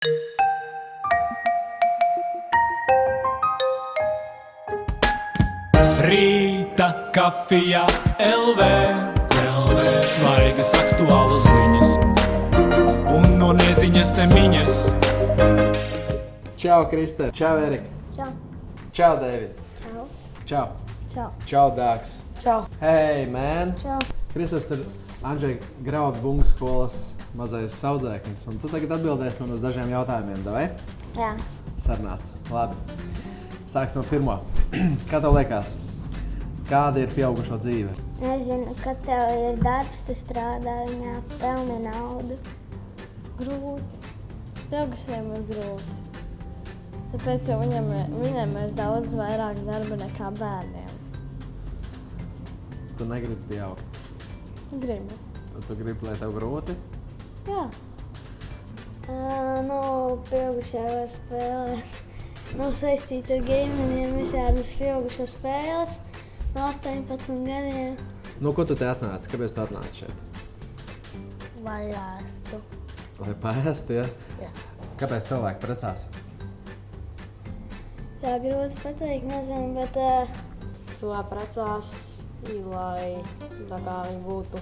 Rīta kafijā LV Svaigas aktuālas ziņas un no neziņas nemiņas. Čau, Kristē. Čau, Erika. Čau. Čau, David. Čau. Čau. Čau. Čau, Dāks. Čau. Hey, man. Čau. Kristaps ir Andžeja Grauda bungu skolas mazais saudzēknis, un tu tagad atbildēsi man uz dažiem jautājumiem, davai? Jā. Sarunāts. Labi. Sāksim ar pirmo. Kā tev liekas, kāda ir pieaugušo dzīve? Nezinu, kad tev ir darbs, tu strādā viņā, pelni naudu. Grūti. Pieaugušajiem ir grūti. Tāpēc jau viņiem ir daudz vairāk darba nekā bērniem. Tu negribi pieaugt. Gribu. Tu gribi, lai tev grūti? Jā. Pieaugušie var spēlēt. Nav saistīti ar gameriem, visādas pieaugušo spēles. No 18 gadiem. Ko tu te atnāci? Kāpēc tu atnāci šeit? Lai ēstu. Lai paēst, ja? Jā. Kāpēc cilvēki precās? Tā grūti pateikt, nezinu, bet Cilvēki precās, lai viņi būtu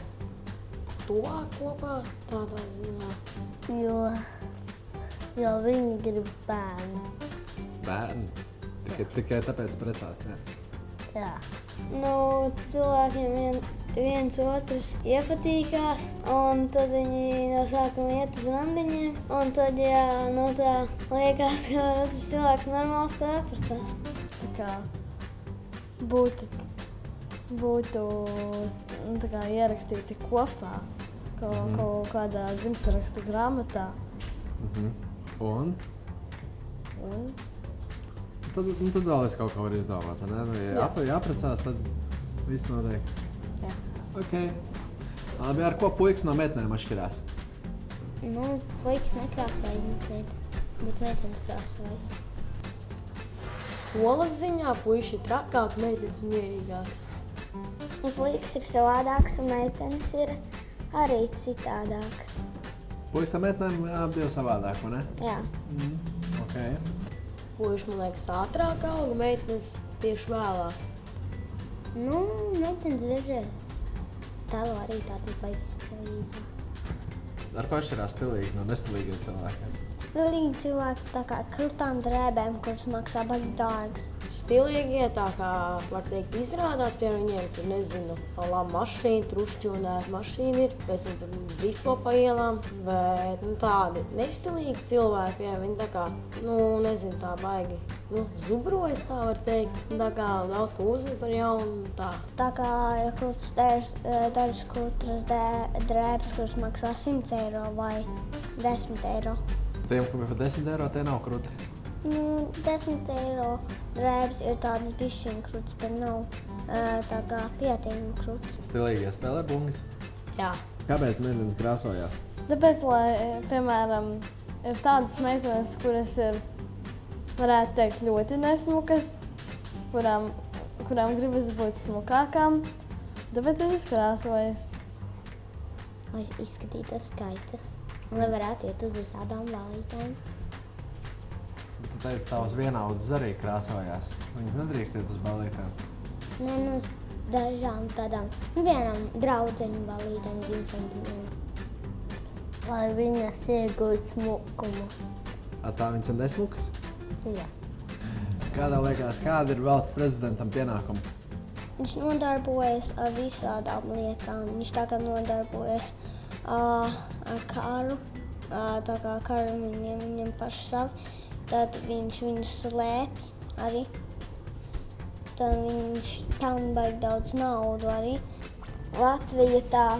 tuvāk kopā, tādā ziņā. jo viņi grib bērnu. Bērni? Tikai tāpēc precās, jā? Jā. Cilvēkiem viens otrs iepatīkās, un tad viņi no sākuma iet uz randiņiem, un tad, tā liekas, ka otrs cilvēks normāls tā apprecās. Tā kā būtu tā kā ierakstīti kopā kaut kādā dzimstrakstu grāmatā. Un? Tad vēl es kaut ko varu izdomāt, ne? Ja jāprecās, tad viss notiek. Jā. Ok. Labi, ar ko puikas no meitenēm atšķirās? Puikas nekrāsojas, bet meitenes krāsojas. Skolas ziņā puiši ir trakāk, meitenes mierīgāks. Puikas ir savādāks, un meitenes ir arī citādākas. Puikas ar meitenēm apdiev savādāk, vai ne? Jā. Ok. Puiši, man liekas, ātrāk auga, meitenes tieši vēlāk. Meitenes dažreiz talo arī tādi baigi stilīgi. Ar ko atšķirās stilīgi no nestilīgiem cilvēkiem? Stilīgi cilvēki tā kā krūtām drēbēm, kuras maksā baigi dārgas. Stilīgie, tā kā var teikt, izrādās pie viņiem, tur nezinu, labi mašīna, trušķonēta mašīna ir, pēc tam tur drifo pa ielām, bet tādi nestilīgi cilvēki, ja viņi tā kā, nezinu, tā baigi, zubrojas, tā var teikt, tā kā daudz ko uzliek par jaunu, tā. Tā kā, ja krūtas dažas krūtas drēbes, kuras maksā 100 eiro vai 10 eiro. Tiem, kam ir par 10 eiro, tie nav krūti. 10 eiro drēbes ir tādas bišķiņu krūtas, bet nav tā kā pieteikuma krūtas. Stilīgie spēlē bungas? Jā. Kāpēc meitenes krāsojās? Tāpēc, lai, piemēram, ir tādas meitenes, kuras ir, varētu teikt, ļoti nesmukas, kurām gribas būt smukākām, tāpēc viņas krāsojas. Lai izskatītos skaistas, un lai varētu iet uz visādām ballītēm. Tu teici, tavas vienaudzes arī krāsojās. Viņas nedrīkst iet uz ballītēm? Uz dažām tādām, vienām draudzeņu ballītēm, dzimšandiņiem. Lai viņas iegūst smukumu. Tā viņas ir nesmukas? Jā. Kādā liekas, kāda ir valsts prezidentam pienākumi? Viņš nodarbojas ar visādām lietām. Viņš tā kā nodarbojas ar karu, tā kā karu viņiem paši savi. Tad viņš viņus slēpj arī. Tad viņš pelna baigi daudz naudu arī. Latvija tā,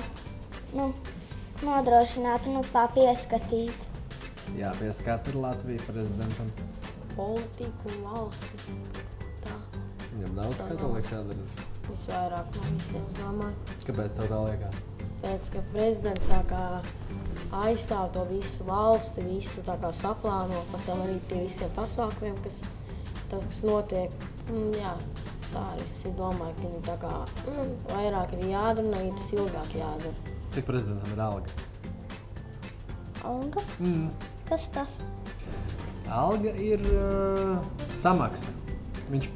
nodrošinātu, tā pieskatīt. Jā, pieskata ir Latvija prezidentam. Politiku un valsti. Tā. Viņam daudz katoliks jādara. Visvairāk no visiem, es domāju. Kāpēc tev tā liekas? Pēc, ka prezidents tā kā aizstāv to visu valsti, visu tā kā saplāno, par tam arī pie visiem pasākumiem, kas notiek. Jā, tā es domāju, ka viņi tā kā vairāk ir jādara, un arī tas ilgāk jādara. Cik prezidentam ir alga? Alga? Kas tas? Alga ir samaksa. Cik viņš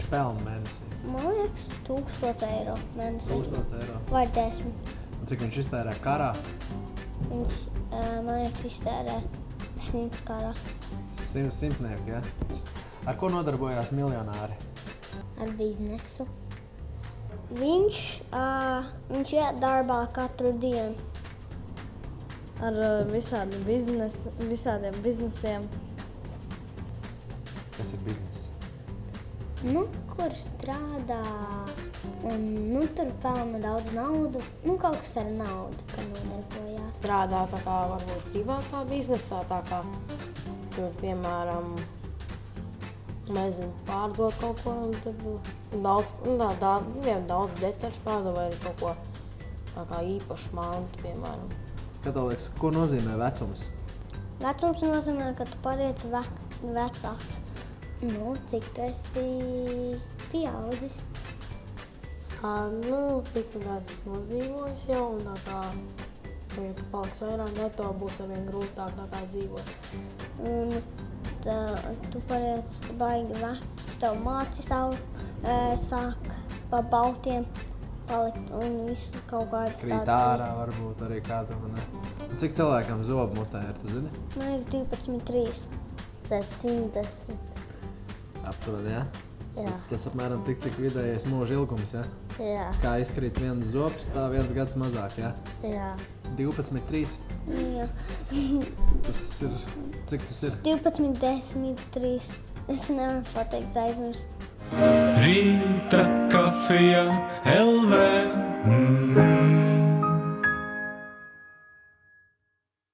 pelna mēnesī? Man liekas, 1000 eiro mēnesī. 1000 eiro. Vai 10. Un cik viņš iztērē karā? Viņš, man liekas, iztērē 100 karā 100 simtnieku, ja? Ar ko nodarbojās miljonāri? ar biznesu. Viņš iet darbā katru dienu. Ar visādiem biznesiem. Kas ir biznes? Kur strādā un tur pelna daudz naudu. Kaut kas ar naudu, ka nodarbojās. Strādā tā kā varbūt privātā biznesā, tā kā tur, piemēram, nezinu, pārdot kaut ko un tad daudz detaļas pārdot vai kaut ko tā kā īpašu mantu, piemēram. Kā tev liekas, ko nozīmē vecums? Vecums nozīmē, ka tu paliec vecāks. Cik tu esi pieaudzis? Cik tāds es nozīvojis jau, un tā kā, ja tu paliks vairāk gadu, tev būs arvien grūtāk tā kā dzīvot. Un tu paliec baigi vecs, tev māci sāk pa bautiem palikt un visu kaut kādas Krīt ārā varbūt arī kādam, ne? Cik cilvēkam zobu mutē ir, tu zini? Man ir 12,3. 70. Aptuveni, ja? Jā. Tas apmēram tik, cik vidējais mūža ilgums, ja? Jā. Kā izkrīt viens zobs, tā 1 gads mazāk, ja? Jā. 12,3. Jā. Tas ir, cik tas ir? 12,3. Es nevaru pateikt, aizmirst. Rīta kafija LV.